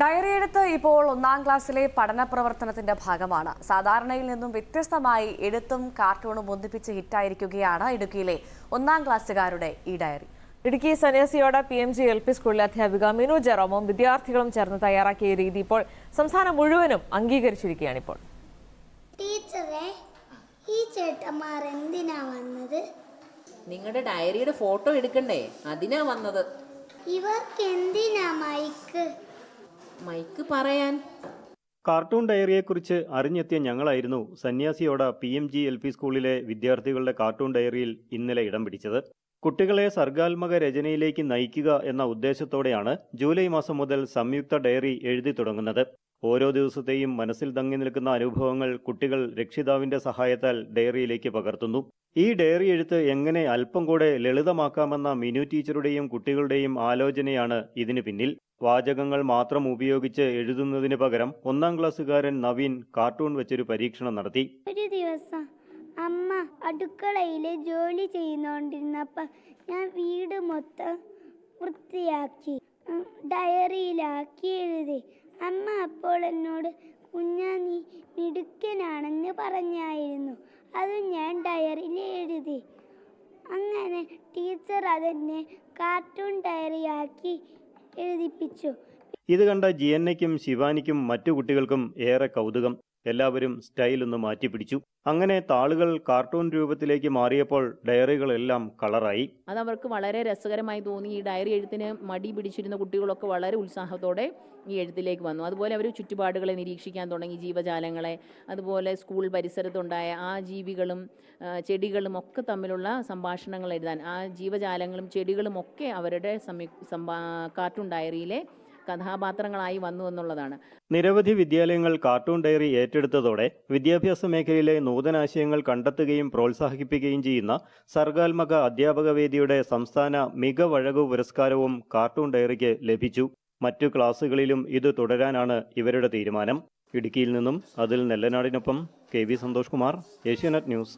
Diary എഴുത്ത് ഇപ്പോൾ 1ാം ക്ലാസ്സിലെ പഠന പ്രവർത്തനത്തിന്റെ ഭാഗമാണ്. സാധാരണയിൽ നിന്നും വ്യത്യസ്തമായി എഴുത്തും കാർട്ടൂണും ഒന്നിപ്പിച്ച് ഹിറ്റായിരിക്കുകയാണ് ഇടുക്കിയിലെ 1ാം ക്ലാസ്സുകാരുടെ ഈ ഡയറി. ഇടുക്കി സന്യാസിയോട് PMG LP സ്കൂളിലെ അധ്യാപിക മിനു ജെറോമും വിദ്യാർത്ഥികളും ചേർന്ന് തയ്യാറാക്കിയ രീതി ഇപ്പോൾ സംസ്ഥാനം മുഴുവനും അംഗീകരിച്ചിരിക്കുകയാണ്. ഇപ്പോൾ ടീച്ചറെ, ഈ ചേട്ടന്മാർ എന്തിനാ വന്നത്? നിങ്ങളുടെ ഡയറിയുടെ ഫോട്ടോ എടുക്കണ്ടേ, അതിനാ വന്നത്. ഇവർക്ക് എന്തിനാ മൈക്ക് പറയാൻ. കാർട്ടൂൺ ഡയറിയെക്കുറിച്ച് അറിഞ്ഞെത്തിയ ഞങ്ങളായിരുന്നു സന്യാസിയോട PMG LP സ്കൂളിലെ വിദ്യാർത്ഥികളുടെ കാർട്ടൂൺ ഡയറിയിൽ ഇന്നലെ ഇടം പിടിച്ചത്. കുട്ടികളെ സർഗാത്മക രചനയിലേക്ക് നയിക്കുക എന്ന ഉദ്ദേശത്തോടെയാണ് ജൂലൈ മാസം മുതൽ സംയുക്ത ഡയറി എഴുതി തുടങ്ങുന്നത്. ഓരോ ദിവസത്തെയും മനസ്സിൽ തങ്ങി നിൽക്കുന്ന അനുഭവങ്ങൾ കുട്ടികൾ രക്ഷിതാവിന്റെ സഹായത്താൽ ഡയറിയിലേക്ക് പകർത്തുന്നു. ഈ ഡയറി എഴുത്ത് എങ്ങനെ അല്പം കൂടെ ലളിതമാക്കാമെന്ന മിനു ടീച്ചറുടെയും കുട്ടികളുടെയും ആലോചനയാണ് ഇതിന് പിന്നിൽ. വാചകങ്ങൾ മാത്രം ഉപയോഗിച്ച് എഴുതുന്നതിന് പകരം 1ാം ക്ലാസ്സുകാരൻ നവീൻ കാർട്ടൂൺ വെച്ചൊരു പരീക്ഷണം നടത്തി. ഒരു ദിവസം അമ്മ അടുക്കളയിലെ ജോലി ചെയ്യുന്നോണ്ടിരുന്നപ്പോൾ ഞാൻ വീട് മൊത്തം വൃത്തിയാക്കി ഡയറിയിലാക്കി എഴുതി. അമ്മ അപ്പോൾ എന്നോട് കുഞ്ഞാ നീ മിടുക്കനാണെന്ന് പറഞ്ഞായിരുന്നു. അത് ഞാൻ ഡയറിയിൽ എഴുതി. അങ്ങനെ ടീച്ചർ അതെന്നെ കാർട്ടൂൺ ഡയറിയാക്കി എഴുതിപ്പിച്ചു. ഇത് കണ്ട ജിയന്നയ്ക്കും ശിവാനിക്കും മറ്റു കുട്ടികൾക്കും ഏറെ കൗതുകം. എല്ലാവരും സ്റ്റൈലൊന്ന് മാറ്റിപ്പിടിച്ചു. അങ്ങനെ താളുകൾ കാർട്ടൂൺ രൂപത്തിലേക്ക് മാറിയപ്പോൾ ഡയറികളെല്ലാം കളറായി. അതവർക്ക് വളരെ രസകരമായി തോന്നി. ഈ ഡയറി എഴുത്തിന് മടി പിടിച്ചിരുന്ന കുട്ടികളൊക്കെ വളരെ ഉത്സാഹത്തോടെ ഈ എഴുത്തിലേക്ക് വന്നു. അതുപോലെ അവർ ചുറ്റുപാടുകളെ നിരീക്ഷിക്കാൻ തുടങ്ങി, ജീവജാലങ്ങളെ. അതുപോലെ സ്കൂൾ പരിസരത്തുണ്ടായ ആ ജീവികളും ചെടികളും ഒക്കെ തമ്മിലുള്ള സംഭാഷണങ്ങൾ എഴുതാൻ ആ ജീവജാലങ്ങളും ചെടികളും ഒക്കെ അവരുടെ കാർട്ടൂൺ ഡയറിയിലെ കഥാപാത്രങ്ങളായി വന്നു എന്നുള്ളതാണ്. നിരവധി വിദ്യാലയങ്ങൾ കാർട്ടൂൺ ഡയറി ഏറ്റെടുത്തതോടെ വിദ്യാഭ്യാസ മേഖലയിലെ നൂതനാശയങ്ങൾ കണ്ടെത്തുകയും പ്രോത്സാഹിപ്പിക്കുകയും ചെയ്യുന്ന സർഗാത്മക അധ്യാപക വേദിയുടെ സംസ്ഥാന മികവഴകു പുരസ്കാരവും കാർട്ടൂൺ ഡയറിക്ക് ലഭിച്ചു. മറ്റു ക്ലാസുകളിലും ഇത് തുടരാനാണ് ഇവരുടെ തീരുമാനം. ഇടുക്കിയിൽ നിന്നും അതിൽ നെല്ലനാടിനൊപ്പം KV സന്തോഷ് കുമാർ, ഏഷ്യാനെറ്റ് ന്യൂസ്.